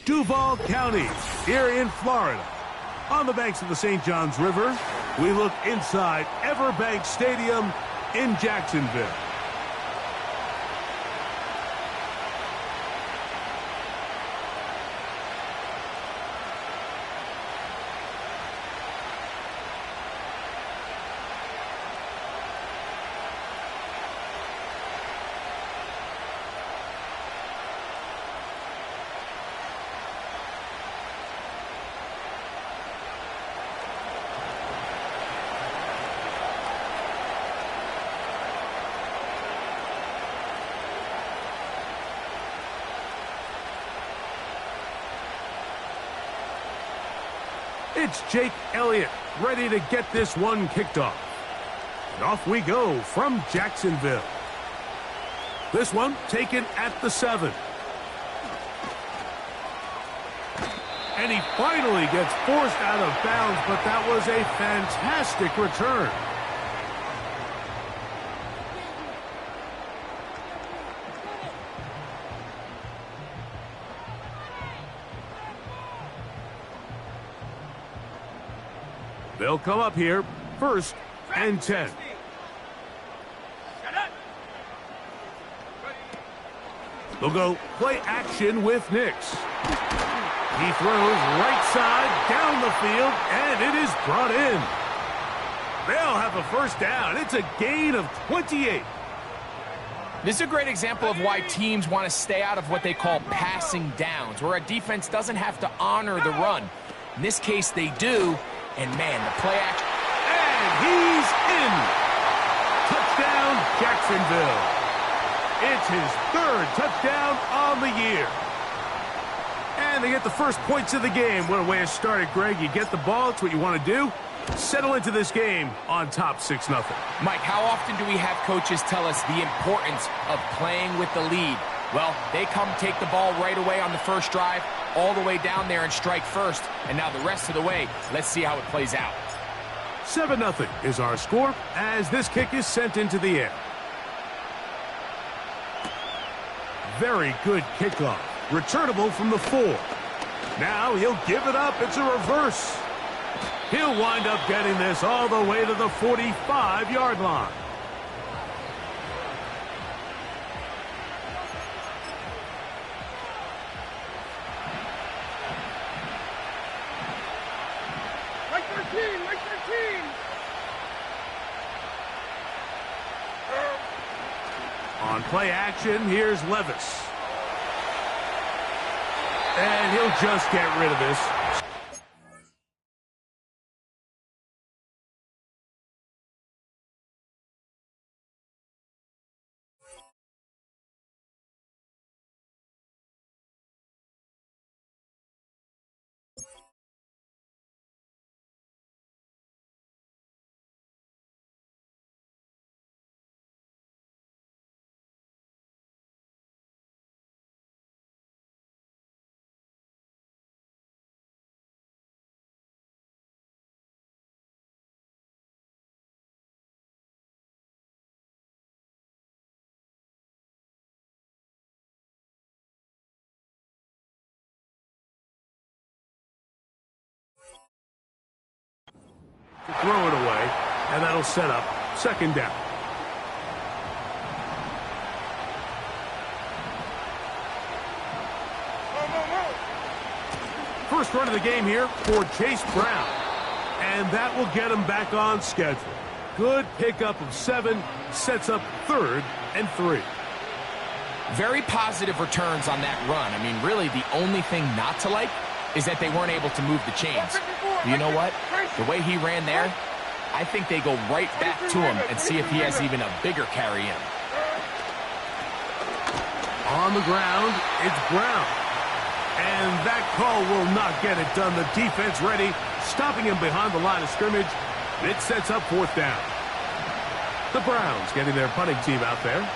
Duval County, here in Florida. On the banks of the St. Johns River, we look inside Everbank Stadium in Jacksonville. It's Jake Elliott, ready to get this one kicked off. And off we go from Jacksonville. This one taken at the 7. And he finally gets forced out of bounds, but that was a fantastic return. They'll come up here, 1st and 10. They'll go play action with Nix. He throws right side down the field, and it is brought in. They'll have a first down. It's a gain of 28. This is a great example of why teams want to stay out of what they call passing downs, where a defense doesn't have to honor the run. In this case, they do. And, man, the play action. And he's in. Touchdown, Jacksonville. It's his 3rd touchdown on the year. And they get the first points of the game. What a way to start it, Greg. You get the ball. It's what you want to do. Settle into this game on top 6-0. Mike, how often do we have coaches tell us the importance of playing with the lead? Well, they come take the ball right away on the first drive, all the way down there and strike first. And now the rest of the way, let's see how it plays out. 7-0 is our score as this kick is sent into the air. Very good kickoff. Returnable from the 4. Now he'll give it up. It's a reverse. He'll wind up getting this all the way to the 45-yard line. On play action, here's Levis. And he'll just get rid of this. Throw it away, and that'll set up 2nd down. First run of the game here for Chase Brown, and that will get him back on schedule. Good pickup of 7, sets up 3rd and 3. Very positive returns on that run. I mean, really, the only thing not to like is that they weren't able to move the chains. You know what? The way he ran there, I think they go right back to him and see if he has even a bigger carry in. On the ground, it's Brown. And that call will not get it done. The defense ready, stopping him behind the line of scrimmage. It sets up 4th down. The Browns getting their punting team out there.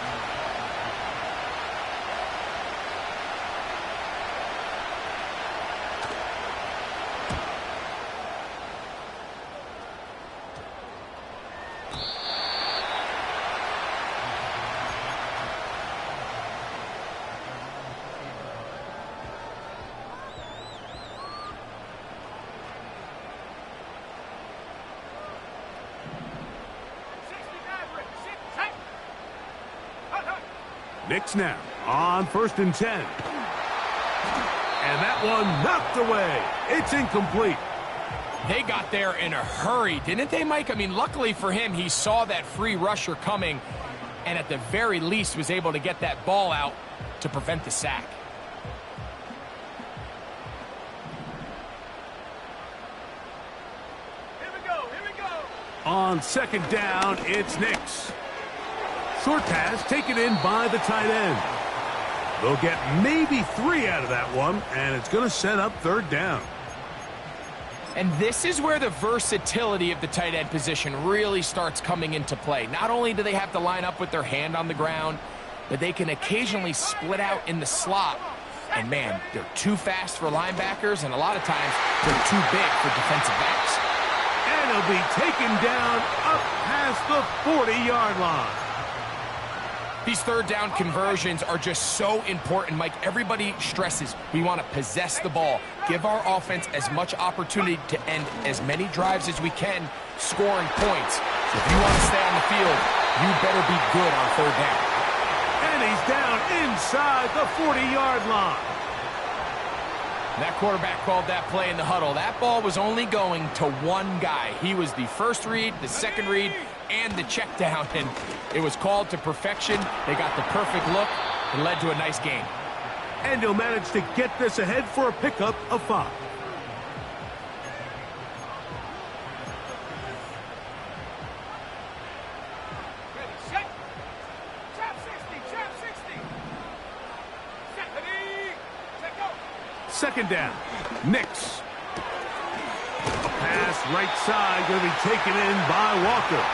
Nix now on 1st and 10. And that one knocked away. It's incomplete. They got there in a hurry, didn't they, Mike? I mean, luckily for him, he saw that free rusher coming and at the very least was able to get that ball out to prevent the sack. Here we go. On 2nd down, it's Nix. Short pass taken in by the tight end. They'll get maybe 3 out of that one, and it's going to set up 3rd down. And this is where the versatility of the tight end position really starts coming into play. Not only do they have to line up with their hand on the ground, but they can occasionally split out in the slot. And man, they're too fast for linebackers, and a lot of times they're too big for defensive backs. And he'll be taken down up past the 40-yard line. These 3rd down conversions are just so important, Mike. Everybody stresses we want to possess the ball, give our offense as much opportunity to end as many drives as we can, scoring points. So if you want to stay on the field, you better be good on 3rd down. And he's down inside the 40-yard line. That quarterback called that play in the huddle. That ball was only going to one guy. He was the first read, the second read, and the check down, and it was called to perfection. They got the perfect look. It led to a nice game. And he'll manage to get this ahead for a pickup of 5. Ready, set. Trap 60. Set, ready, set, go. 2nd down, Nix. A pass right side going to be taken in by Walker.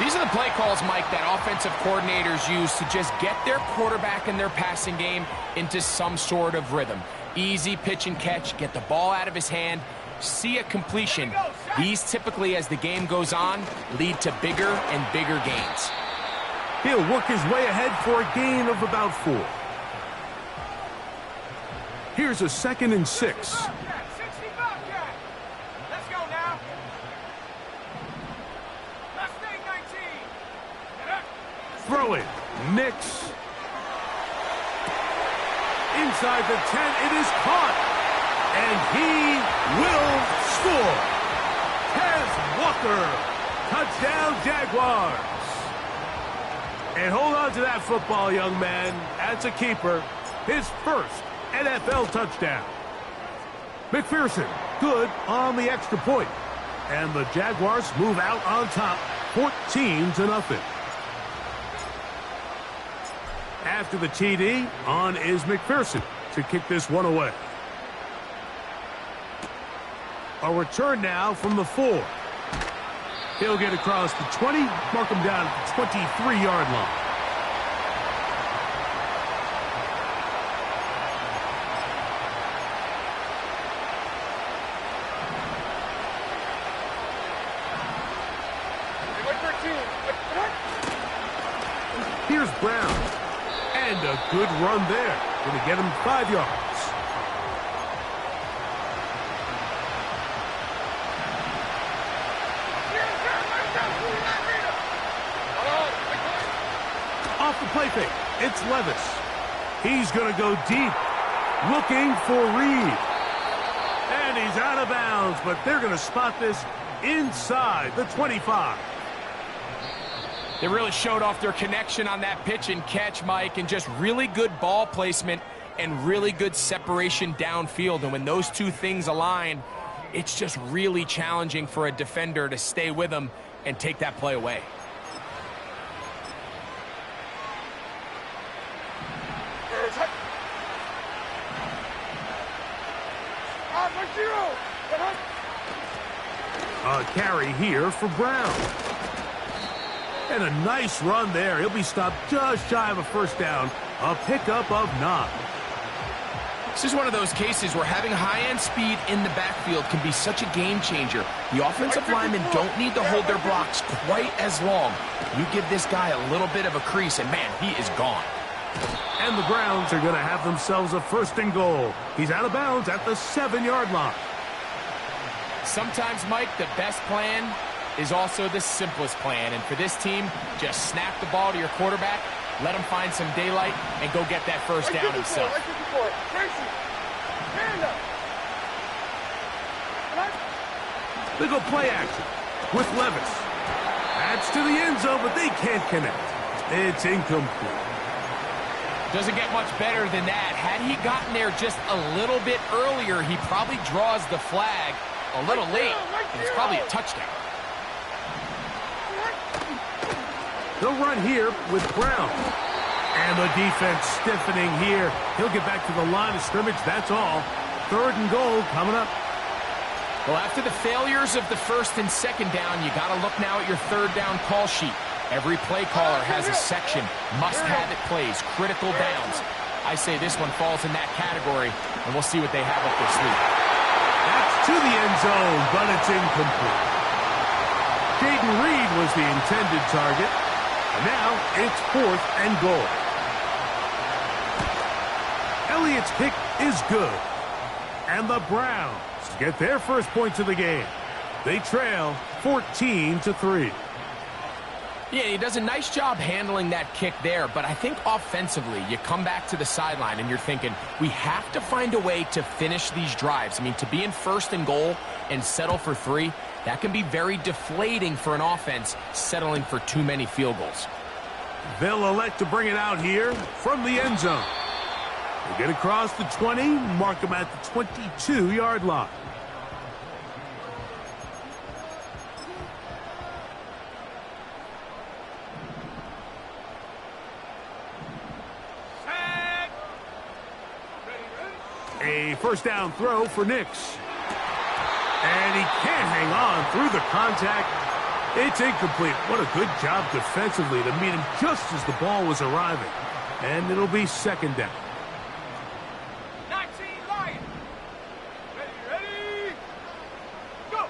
These are the play calls, Mike, that offensive coordinators use to just get their quarterback and their passing game into some sort of rhythm. Easy pitch and catch, get the ball out of his hand, see a completion. These typically, as the game goes on, lead to bigger and bigger gains. He'll work his way ahead for a gain of about 4. Here's a 2nd and 6. Throw it. Nix. Inside the 10. It is caught. And he will score. Tez Walker. Touchdown, Jaguars. And hold on to that football, young man. That's a keeper. His first NFL touchdown. McPherson, good on the extra point. And the Jaguars move out on top, 14-0. After the TD, on is McPherson to kick this one away. A return now from the 4. He'll get across the 20, mark him down at the 23-yard line. Here's Brown. And a good run there. Going to get him 5 yards. Off the play fake, it's Levis. He's going to go deep, looking for Reed. And he's out of bounds, but they're going to spot this inside the 25. They really showed off their connection on that pitch and catch, Mike, and just really good ball placement and really good separation downfield. And when those two things align, it's just really challenging for a defender to stay with them and take that play away. A carry here for Brown. And a nice run there. He'll be stopped just shy of a first down. A pickup of 9. This is one of those cases where having high-end speed in the backfield can be such a game changer. The offensive linemen don't need to hold their blocks quite as long. You give this guy a little bit of a crease, and man, he is gone. And the Browns are going to have themselves a 1st and goal. He's out of bounds at the 7-yard line. Sometimes, Mike, the best plan is also the simplest plan. And for this team, just snap the ball to your quarterback, let him find some daylight, and go get that first down himself. They go play action with Levis. That's to the end zone, but they can't connect. It's incomplete. Doesn't get much better than that. Had he gotten there just a little bit earlier, he probably draws the flag a little late. And it's probably a touchdown. They'll run here with Brown. And the defense stiffening here. He'll get back to the line of scrimmage, that's all. 3rd and goal coming up. Well, after the failures of the 1st and 2nd down, you got to look now at your 3rd down call sheet. Every play caller has a section, must-have-it plays, critical downs. I say this one falls in that category, and we'll see what they have up their sleeve. That's to the end zone, but it's incomplete. Jayden Reed was the intended target. And now it's 4th and goal. Elliott's kick is good. And the Browns get their first points of the game. They trail 14-3. Yeah, he does a nice job handling that kick there, but I think offensively, you come back to the sideline and you're thinking, we have to find a way to finish these drives. I mean, to be in 1st and goal and settle for 3, that can be very deflating for an offense settling for too many field goals. They'll elect to bring it out here from the end zone. They get across the 20, mark them at the 22-yard line. A 1st down throw for Nix. And he can't hang on through the contact. It's incomplete. What a good job defensively to meet him just as the ball was arriving. And it'll be 2nd down. 19 Lions. Ready, go.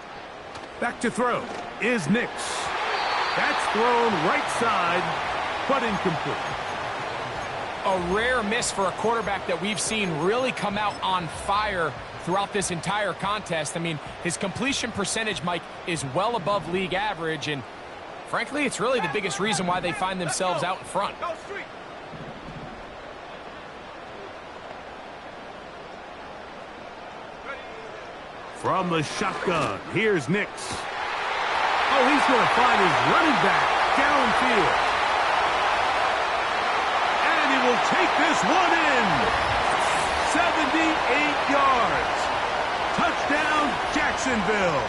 Back to throw is Nix. That's thrown right side, but incomplete. A rare miss for a quarterback that we've seen really come out on fire throughout this entire contest. I mean, his completion percentage, Mike, is well above league average, and frankly, it's really the biggest reason why they find themselves out in front. Go street. From the shotgun, here's Nix. Oh, he's going to find his running back downfield. And he will take this one in. 78 yards. Touchdown, Jacksonville.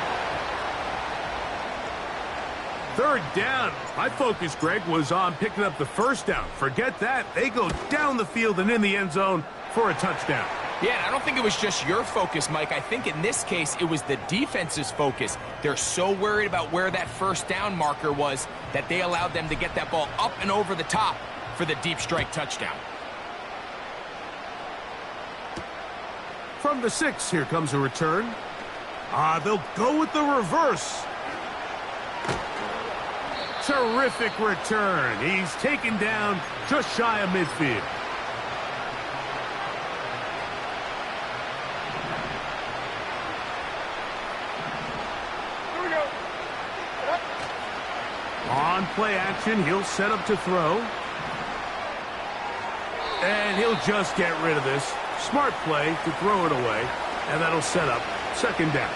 3rd down. My focus, Greg, was on picking up the 1st down. Forget that. They go down the field and in the end zone for a touchdown. Yeah, and I don't think it was just your focus, Mike. I think in this case, it was the defense's focus. They're so worried about where that 1st down marker was that they allowed them to get that ball up and over the top for the deep strike touchdown. From the 6, here comes a return. They'll go with the reverse. Terrific return. He's taken down just shy of midfield. Here we go. On play action, he'll set up to throw. And he'll just get rid of this. Smart play to throw it away, and that'll set up 2nd down.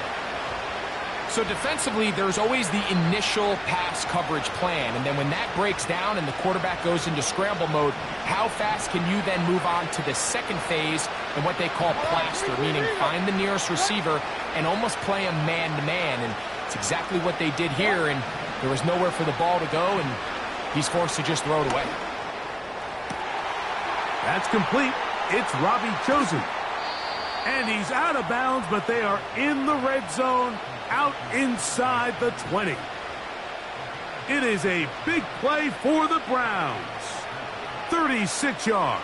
So defensively, there's always the initial pass coverage plan, and then when that breaks down and the quarterback goes into scramble mode, how fast can you then move on to the 2nd phase and what they call plaster, meaning find the nearest receiver and almost play him man-to-man, and it's exactly what they did here, and there was nowhere for the ball to go, and he's forced to just throw it away. That's complete. It's Robbie Chosen. And he's out of bounds, but they are in the red zone out inside the 20. It is a big play for the Browns. 36 yards.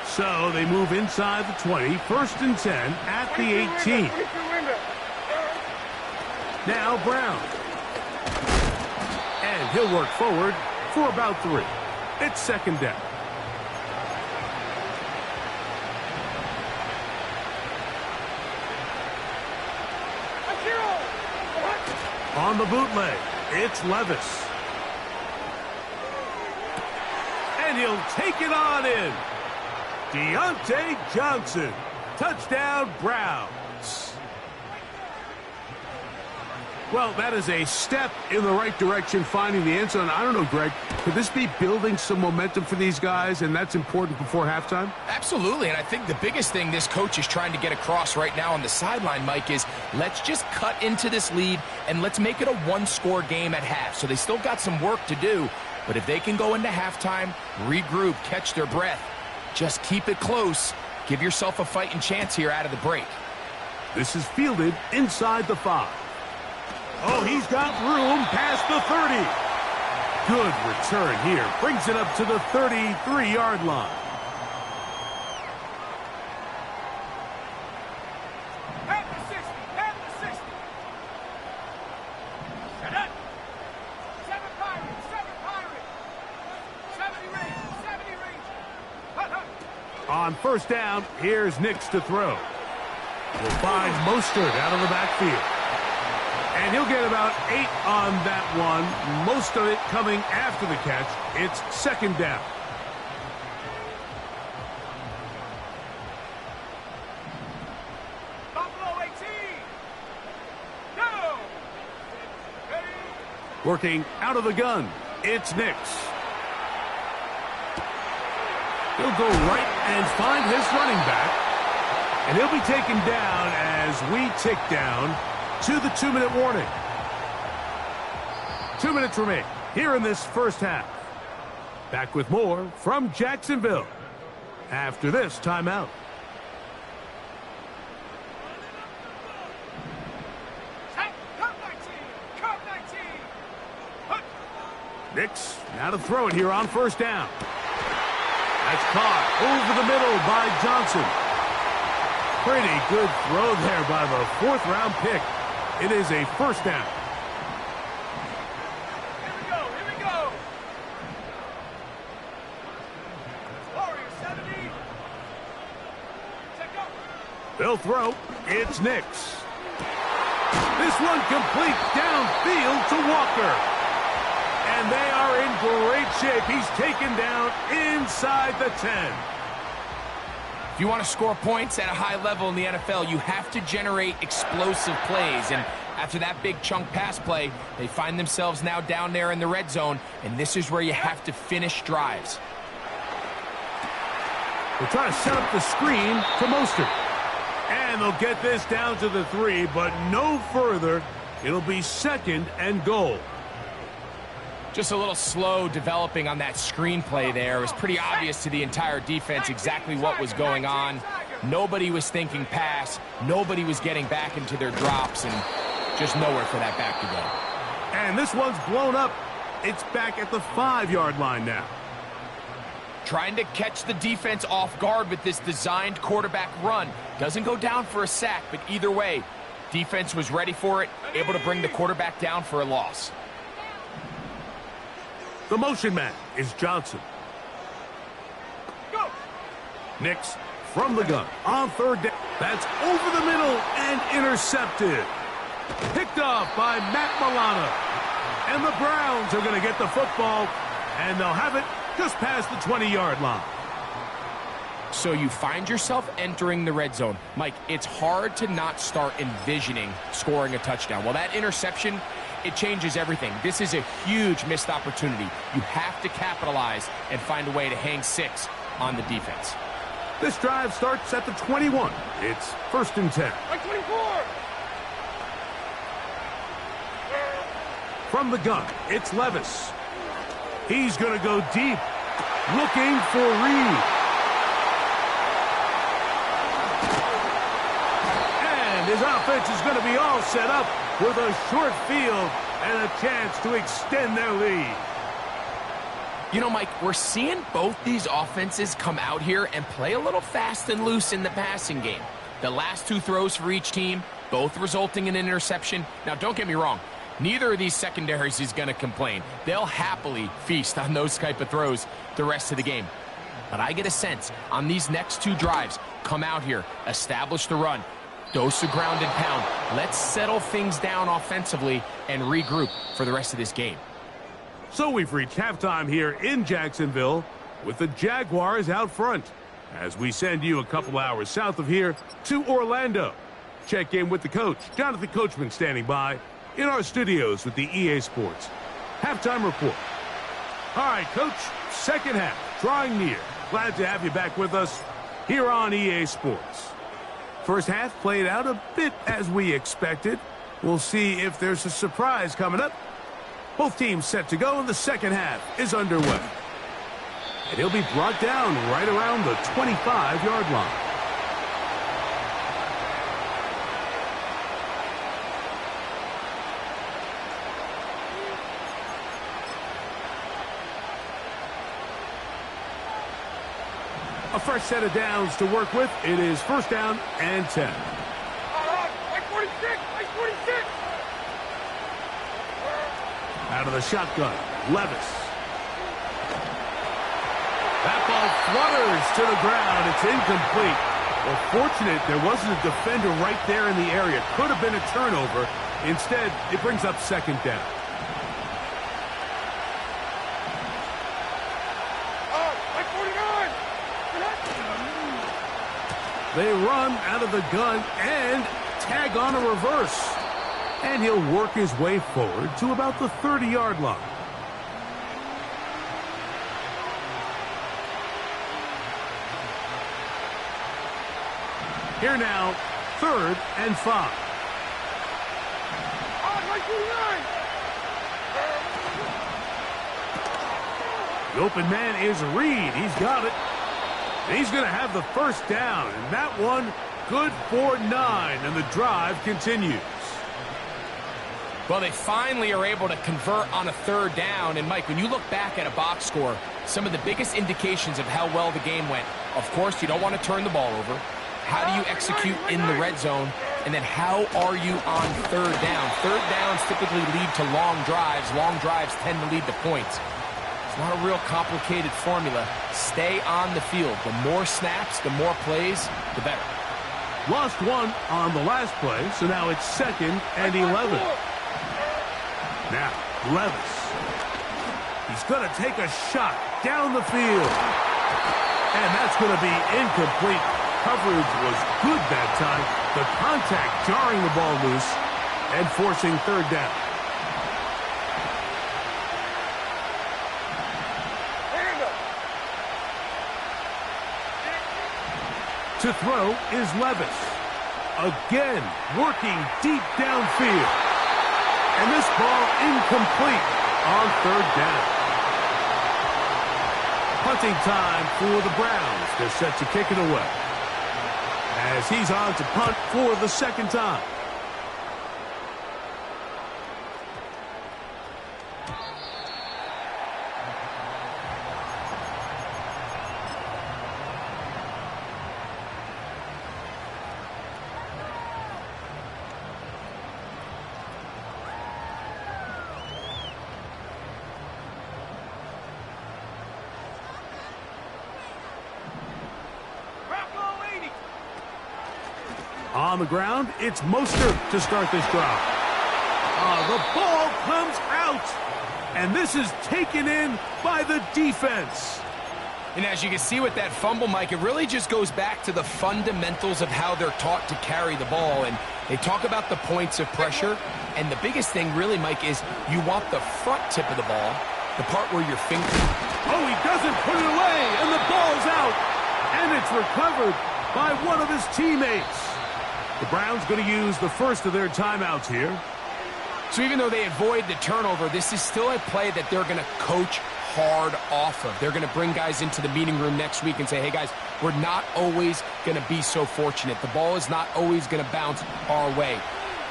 So they move inside the 20, 1st and 10 at the 18. Now Brown. And he'll work forward for about 3. It's 2nd down. On the bootleg, it's Levis. And he'll take it on in. Deontay Johnson. Touchdown, Browns. Well, that is a step in the right direction, finding the end zone. I don't know, Greg, could this be building some momentum for these guys, and that's important before halftime? Absolutely, and I think the biggest thing this coach is trying to get across right now on the sideline, Mike, is let's just cut into this lead and let's make it a one-score game at half. So they still got some work to do, but if they can go into halftime, regroup, catch their breath, just keep it close, give yourself a fighting chance here out of the break. This is fielded inside the 5. Oh, he's got room past the 30. Good return here. Brings it up to the 33-yard line. At the 60. At the 60. 7 Pirates. 7 Pirates. 70 range. 70 range. Hut, hut. On 1st down, here's Nix to throw. Will find Mostert out of the backfield. And he'll get about 8 on that one. Most of it coming after the catch. It's 2nd down. Buffalo 18. Go. Ready. Working out of the gun. It's Nix. He'll go right and find his running back. And he'll be taken down as we tick down to the 2-minute warning. 2 minutes remain here in this first half. Back with more from Jacksonville after this timeout. Cut 19. Cut 19. Hut. Nix now to throw it here on 1st down. That's caught over the middle by Johnson. Pretty good throw there by the 4th-round pick. It is a 1st down. Here we go. Here we go. Warriors 70. Check up. They'll throw. It's Nix. This one complete downfield to Walker. And they are in great shape. He's taken down inside the 10. If you want to score points at a high level in the NFL, you have to generate explosive plays. And after that big chunk pass play, they find themselves now down there in the red zone, and this is where you have to finish drives. They'll try to set up the screen to Mostert. And they'll get this down to the 3, but no further. It'll be 2nd and goal. Just a little slow developing on that screenplay there. It was pretty obvious to the entire defense exactly what was going on. Nobody was thinking pass. Nobody was getting back into their drops, and just nowhere for that back to go. And this one's blown up. It's back at the 5-yard line now. Trying to catch the defense off guard with this designed quarterback run. Doesn't go down for a sack, but either way, defense was ready for it, able to bring the quarterback down for a loss. The motion man is Johnson. Go. Nix from the gun on 3rd down. That's over the middle and intercepted. Picked off by Matt Milano. And the Browns are going to get the football, and they'll have it just past the 20-yard line. So you find yourself entering the red zone. Mike, it's hard to not start envisioning scoring a touchdown. Well, that interception, it changes everything. This is a huge missed opportunity. You have to capitalize and find a way to hang 6 on the defense. This drive starts at the 21. It's 1st and 10. 24. From the gun, it's Levis. He's going to go deep, looking for Reed. And And his offense is going to be all set up with a short field and a chance to extend their lead. You know, Mike, we're seeing both these offenses come out here and play a little fast and loose in the passing game. The last two throws for each team, both resulting in an interception. Now, don't get me wrong. Neither of these secondaries is going to complain. They'll happily feast on those type of throws the rest of the game. But I get a sense on these next two drives, come out here, establish the run, dose of ground and pound. Let's settle things down offensively and regroup for the rest of this game. So we've reached halftime here in Jacksonville with the Jaguars out front as we send you a couple hours south of here to Orlando. Check in with the coach, Jonathan Coachman, standing by in our studios with the EA Sports Halftime Report. All right, Coach, second half drawing near. Glad to have you back with us here on EA Sports. First half played out a bit as we expected. We'll see if there's a surprise coming up. Both teams set to go, and the second half is underway. And he'll be brought down right around the 25-yard line. A fresh set of downs to work with. It is first down and 10. Like 46, like 46. Out of the shotgun, Levis. That ball flutters to the ground. It's incomplete. Well, fortunate there wasn't a defender right there in the area. Could have been a turnover. Instead, it brings up second down. Like 49. They run out of the gun and tag on a reverse. And he'll work his way forward to about the 30-yard line. Here now, 3rd and 5. Like 49. The open man is Reed. He's got it. And he's going to have the first down. And that one good for 9. And the drive continues. Well, they finally are able to convert on a third down. And, Mike, when you look back at a box score, some of the biggest indications of how well the game went, of course, you don't want to turn the ball over. How do you execute in the red zone? And then how are you on third down? Third downs typically lead to long drives. Long drives tend to lead to points. It's not a real complicated formula. Stay on the field. The more snaps, the more plays, the better. Lost one on the last play, so now it's 2nd and 11. Now, Levis. He's going to take a shot down the field. And that's going to be incomplete. Coverage was good that time. The contact jarring the ball loose and forcing third down. To throw is Levis. Again, working deep downfield. And this ball incomplete on third down. Punting time for the Browns. They're set to kick it away. As he's on to punt for the second time. On the ground, it's Mostert to start this drive. The ball comes out, and this is taken in by the defense. And as you can see with that fumble, Mike, it really just goes back to the fundamentals of how they're taught to carry the ball. And they talk about the points of pressure. And the biggest thing really, Mike, is you want the front tip of the ball, the part where your finger... Oh, he doesn't put it away, and the ball's out. And it's recovered by one of his teammates. The Browns going to use the first of their timeouts here. So even though they avoid the turnover, this is still a play that they're going to coach hard off of. They're going to bring guys into the meeting room next week and say, hey, guys, we're not always going to be so fortunate. The ball is not always going to bounce our way.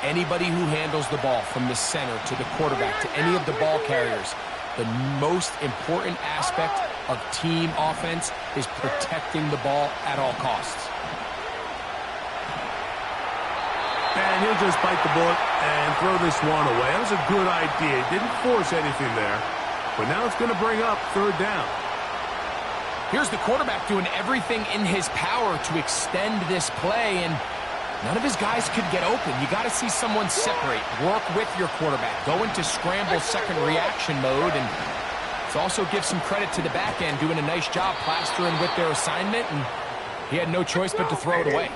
Anybody who handles the ball from the center to the quarterback to any of the ball carriers, the most important aspect of team offense is protecting the ball at all costs. And he'll just bite the bullet and throw this one away. That was a good idea. Didn't force anything there. But now it's going to bring up third down. Here's the quarterback doing everything in his power to extend this play, and none of his guys could get open. You got to see someone separate, work with your quarterback, go into scramble second reaction mode, and it's also give some credit to the back end doing a nice job plastering with their assignment, and he had no choice but to throw it away.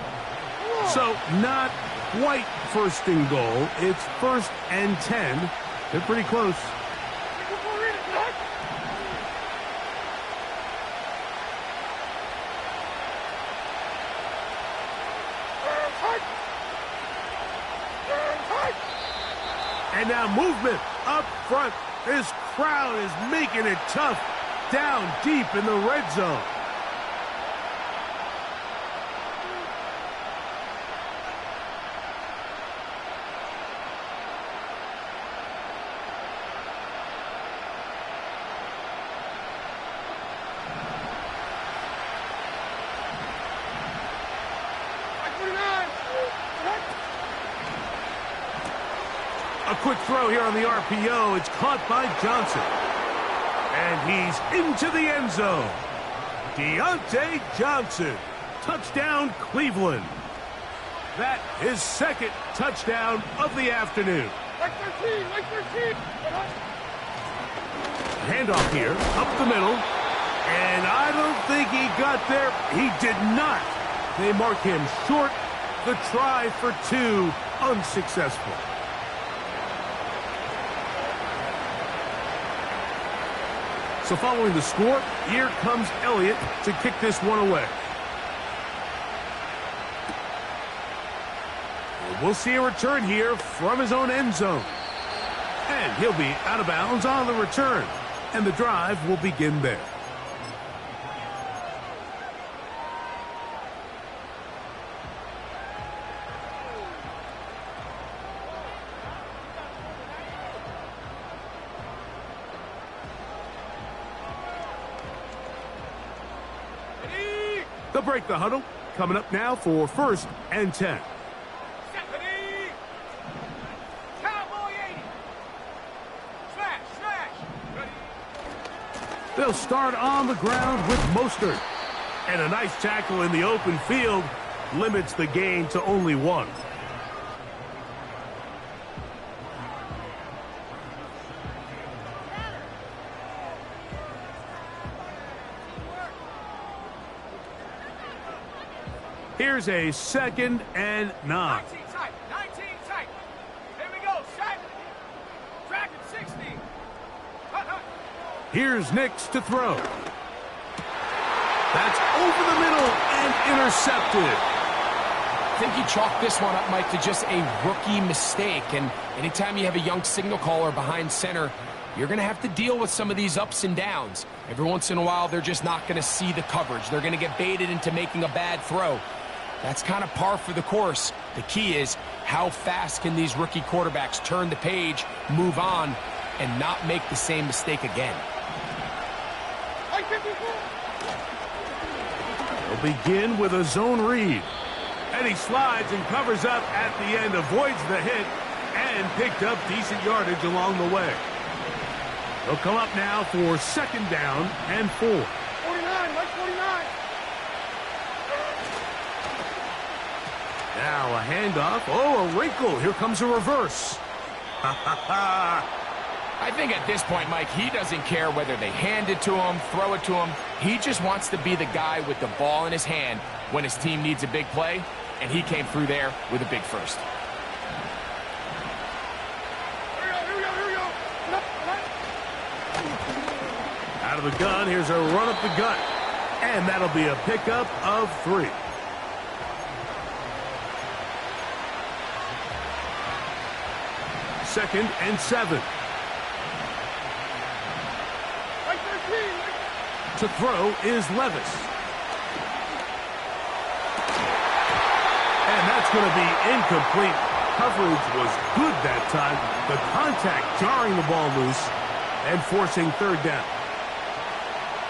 So not quite first and goal. It's 1st and 10. They're pretty close. And now movement up front. This crowd is making it tough down deep in the red zone. A quick throw here on the RPO. It's caught by Johnson. And he's into the end zone. Deontay Johnson. Touchdown, Cleveland. That is second touchdown of the afternoon. Like 13, like 13. Handoff here, up the middle. And I don't think he got there. He did not. They mark him short. The try for 2, unsuccessful. So following the score, here comes Elliott to kick this one away. And we'll see a return here from his own end zone. And he'll be out of bounds on the return. And the drive will begin there. They'll break the huddle. Coming up now for 1st and 10. Stephanie! Cowboy 80! Smash, smash! Ready? They'll start on the ground with Mostert. And a nice tackle in the open field limits the gain to only 1. Here's a 2nd and 9. 19 tight, 19 tight. Here we go, set. Track at 60. Here's Nix to throw. That's over the middle and intercepted. I think you chalk this one up, Mike, to just a rookie mistake. And anytime you have a young signal caller behind center, you're going to have to deal with some of these ups and downs. Every once in a while, they're just not going to see the coverage. They're going to get baited into making a bad throw. That's kind of par for the course. The key is how fast can these rookie quarterbacks turn the page, move on, and not make the same mistake again. They'll begin with a zone read. And he slides and covers up at the end, avoids the hit, and picked up decent yardage along the way. They'll come up now for 2nd down and 4. 49, like 49. Now a handoff. Oh, a wrinkle. Here comes a reverse. I think at this point, Mike, he doesn't care whether they hand it to him, throw it to him. He just wants to be the guy with the ball in his hand when his team needs a big play, and he came through there with a big first. Here we go. Out of the gun, here's a run up the gut. And that'll be a pickup of 3. 2nd and 7. To throw is Levis. And that's going to be incomplete. Coverage was good that time. The contact jarring the ball loose and forcing 3rd down.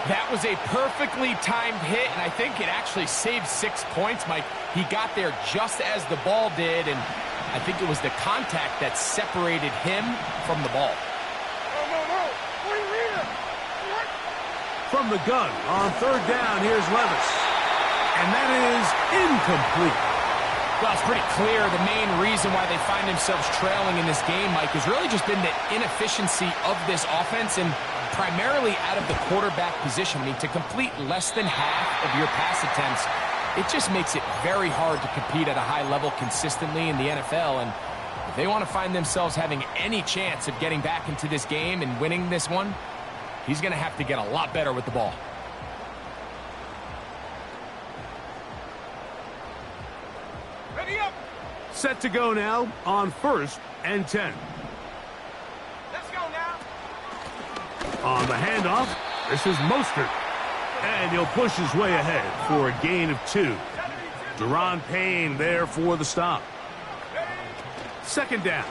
That was a perfectly timed hit, and I think it actually saved 6 points, Mike. He got there just as the ball did, and I think it was the contact that separated him from the ball. From the gun on 3rd down, here's Levis. And that is incomplete. Well, it's pretty clear the main reason why they find themselves trailing in this game, Mike, has really just been the inefficiency of this offense and primarily out of the quarterback position. I mean, to complete less than half of your pass attempts, it just makes it very hard to compete at a high level consistently in the NFL. And if they want to find themselves having any chance of getting back into this game and winning this one, he's going to have to get a lot better with the ball. Ready up. Set to go now on 1st and 10. Let's go now. On the handoff, this is Mostert. And he'll push his way ahead for a gain of 2. Deron Payne there for the stop. 2nd down,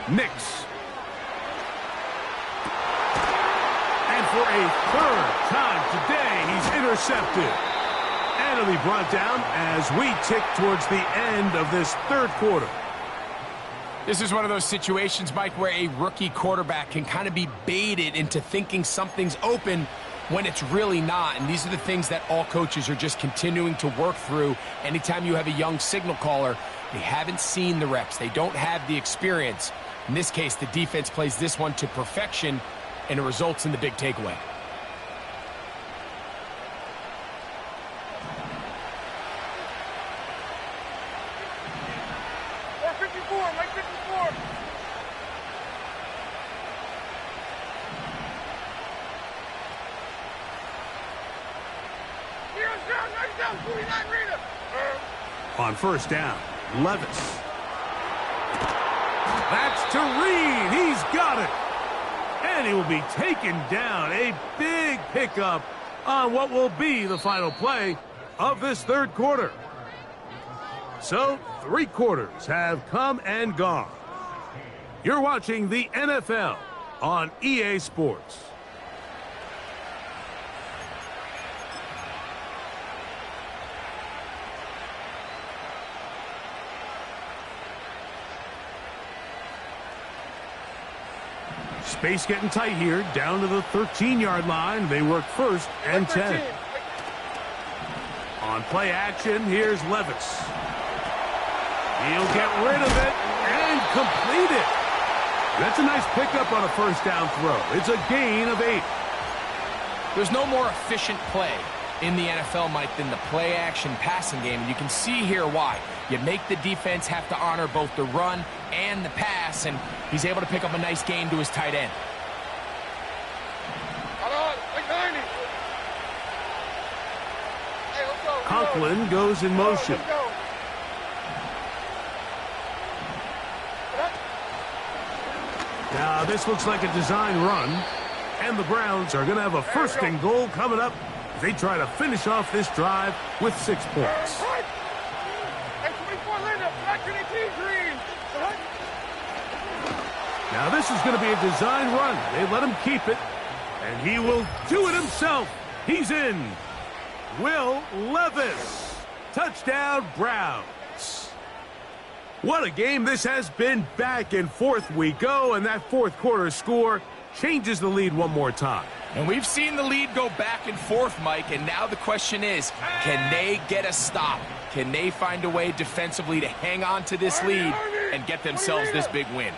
Nix. And for a 3rd time today, he's intercepted. And he'll be brought down as we tick towards the end of this 3rd quarter. This is one of those situations, Mike, where a rookie quarterback can kind of be baited into thinking something's open when it's really not. And these are the things that all coaches are just continuing to work through. Anytime you have a young signal caller, they haven't seen the reps. They don't have the experience. In this case, the defense plays this one to perfection, and it results in the big takeaway. On 1st down, Levis. That's to Reed. He's got it. And he will be taken down. A big pickup on what will be the final play of this 3rd quarter. So, 3 quarters have come and gone. You're watching the NFL on EA Sports. Space getting tight here, down to the 13-yard line. They work 1st and 10. On play action, here's Levis. He'll get rid of it and complete it. That's a nice pickup on a 1st down throw. It's a gain of 8. There's no more efficient play in the NFL, Mike, than the play action passing game. And you can see here why. You make the defense have to honor both the run and the pass, and he's able to pick up a nice gain to his tight end. Conklin goes in motion. Now this looks like a design run, and the Browns are going to have a 1st and goal coming up. They try to finish off this drive with 6 points. Now this is going to be a design run. They let him keep it, and he will do it himself. He's in. Will Levis. Touchdown, Browns. What a game this has been. Back and forth we go, and that 4th quarter score changes the lead one more time. And we've seen the lead go back and forth, Mike, and now the question is, can they get a stop? Can they find a way defensively to hang on to this lead and get themselves this big win?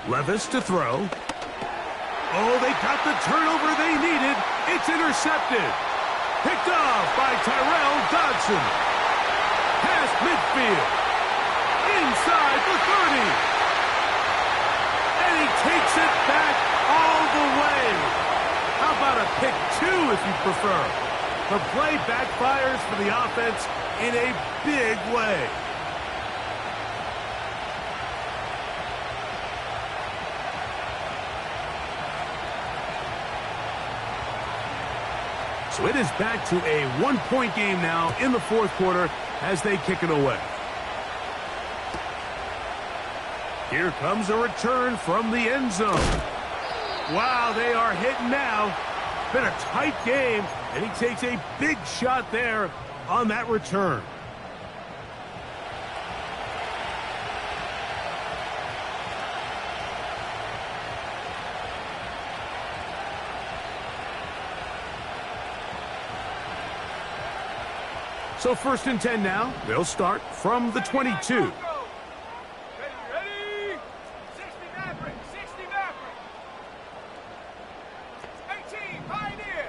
Levis to throw. Oh, they got the turnover they needed. It's intercepted. Picked off by Tyrell Dodson. Past midfield. Inside the 30. And he takes it back all the way. How about a pick 2 if you prefer? The play backfires for the offense in a big way. So it is back to a one-point game now in the fourth quarter as they kick it away. Here comes a return from the end zone. Wow, they are hitting now. Been a tight game, and he takes a big shot there on that return. So 1st and 10 now. They'll start from the 22. Ready, 60 Maverick, 60 Maverick. 18, Pioneer.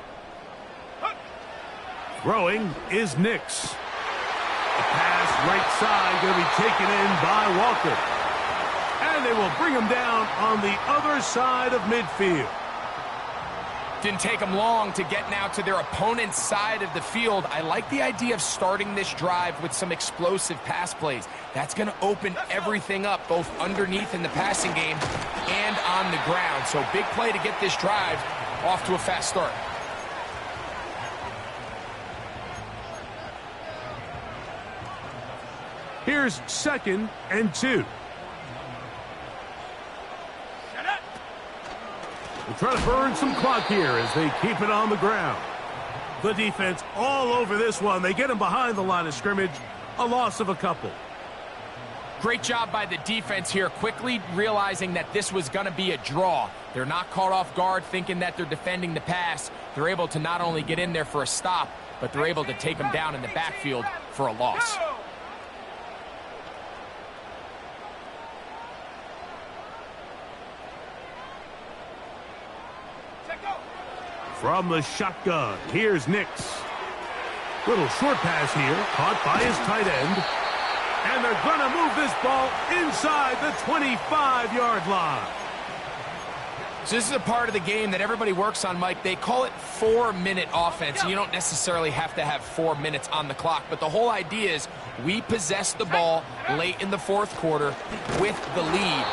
Throwing is Nix. A pass right side going to be taken in by Walker. And they will bring him down on the other side of midfield. Didn't take them long to get now to their opponent's side of the field. I like the idea of starting this drive with some explosive pass plays. That's going to open everything up, both underneath in the passing game and on the ground. So big play to get this drive off to a fast start. Here's 2nd and 2. We'll try to burn some clock here as they keep it on the ground. The defense all over this one. They get him behind the line of scrimmage. A loss of a couple. Great job by the defense here, quickly realizing that this was going to be a draw. They're not caught off guard thinking that they're defending the pass. They're able to not only get in there for a stop, but they're able to take them down in the backfield for a loss. From the shotgun, here's Nix. Little short pass here, caught by his tight end. And they're going to move this ball inside the 25-yard line. So this is a part of the game that everybody works on, Mike. They call it 4-minute offense. You don't necessarily have to have 4 minutes on the clock, but the whole idea is we possess the ball late in the fourth quarter with the lead.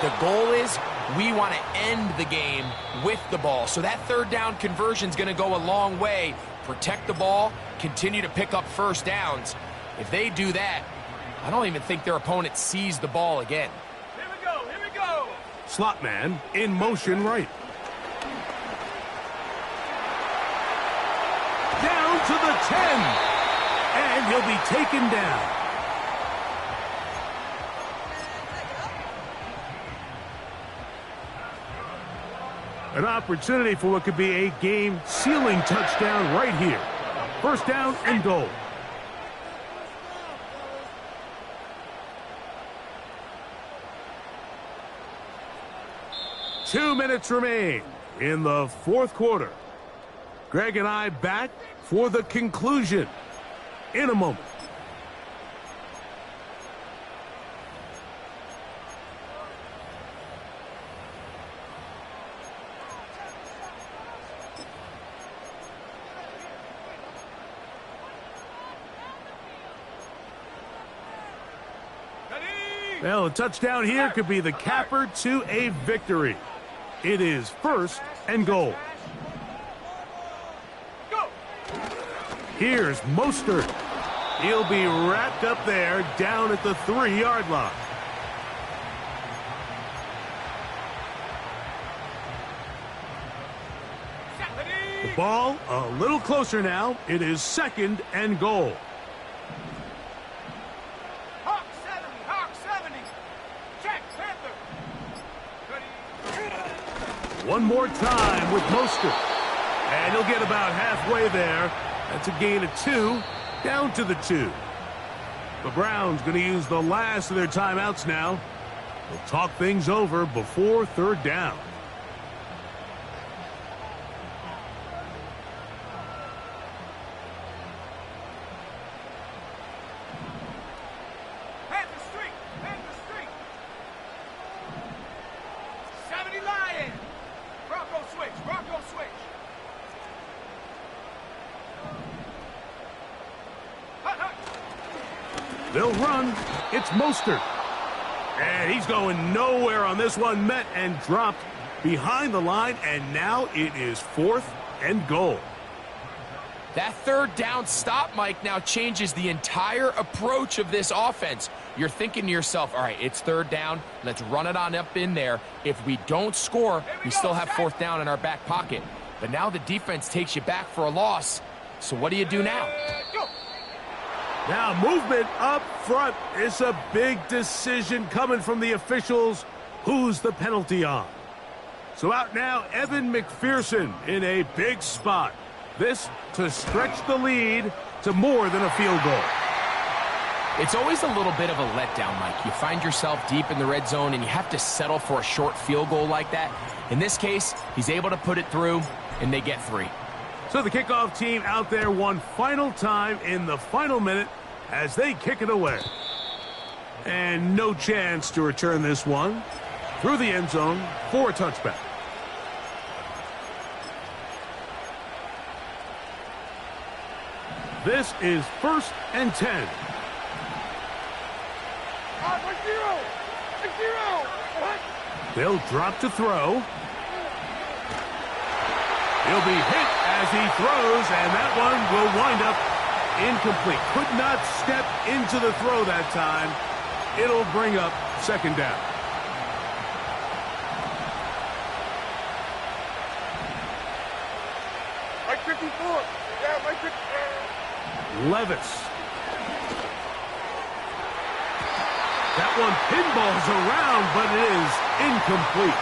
The goal is we want to end the game with the ball. So that 3rd down conversion is going to go a long way. Protect the ball, continue to pick up first downs. If they do that, I don't even think their opponent sees the ball again. Here we go, here we go. Slot man in motion right. Down to the 10. And he'll be taken down. An opportunity for what could be a game-sealing touchdown right here. 1st down and goal. Two minutes remain in the fourth quarter. Greg and I back for the conclusion in a moment. Well, a touchdown here could be the capper to a victory. It is 1st and goal. Here's Mostert. He'll be wrapped up there down at the 3-yard line. The ball a little closer now. It is 2nd and goal. One more time with Mostert. And he'll get about halfway there. That's a gain of 2, down to the 2. The Browns going to use the last of their timeouts now. They'll talk things over before 3rd down. They'll run. It's Mostert. And he's going nowhere on this one. Met and dropped behind the line. And now it is 4th and goal. That third down stop, Mike, now changes the entire approach of this offense. You're thinking to yourself, all right, it's third down. Let's run it on up in there. If we don't score, we still have fourth down in our back pocket. But now the defense takes you back for a loss. So what do you do now? Now movement up front. It's a big decision coming from the officials. Who's the penalty on? So out now, Evan McPherson in a big spot. This to stretch the lead to more than a field goal. It's always a little bit of a letdown, Mike. You find yourself deep in the red zone and you have to settle for a short field goal like that. In this case, he's able to put it through and they get 3. So the kickoff team out there one final time in the final minute as they kick it away. And no chance to return this one through the end zone for a touchback. This is 1st and 10. They'll drop to throw. He'll be hit as he throws, and that one will wind up incomplete. Could not step into the throw that time. It'll bring up 2nd down. Mike 54. Yeah, Mike 54. Levis. That one pinballs around, but it is incomplete.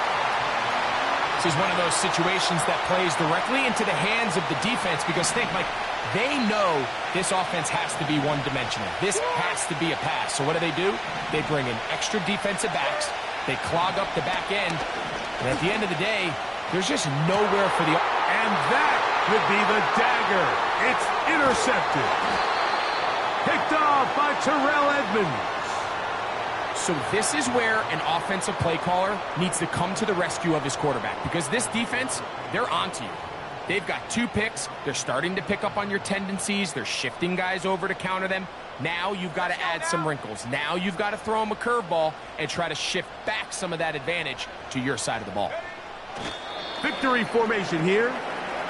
This is one of those situations that plays directly into the hands of the defense because think, Mike, they know this offense has to be one-dimensional. This has to be a pass. So what do? They bring in extra defensive backs. They clog up the back end. And at the end of the day, there's just nowhere for the... And that could be the dagger. It's intercepted. Picked off by Terrell Edmonds. So this is where an offensive play caller needs to come to the rescue of his quarterback because this defense, they're onto you. They've got 2 picks. They're starting to pick up on your tendencies. They're shifting guys over to counter them. Now you've got to add some wrinkles. Now you've got to throw them a curveball and try to shift back some of that advantage to your side of the ball. Victory formation here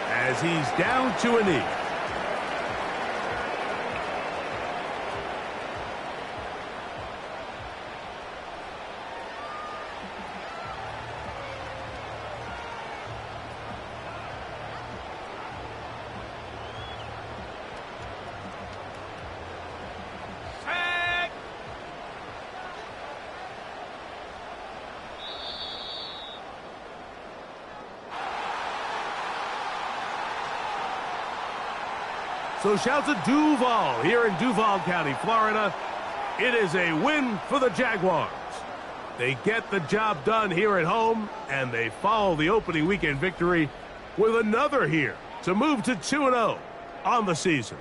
as he's down to a knee. So shout to Duval here in Duval County, Florida. It is a win for the Jaguars. They get the job done here at home, and they follow the opening weekend victory with another here to move to 2-0 on the season.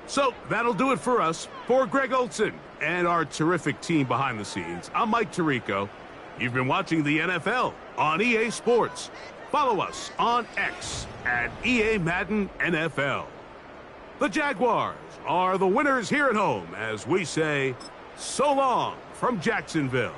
So that'll do it for us. For Greg Olson and our terrific team behind the scenes, I'm Mike Tirico. You've been watching the NFL on EA Sports. Follow us on X at EA Madden NFL. The Jaguars are the winners here at home as we say so long from Jacksonville.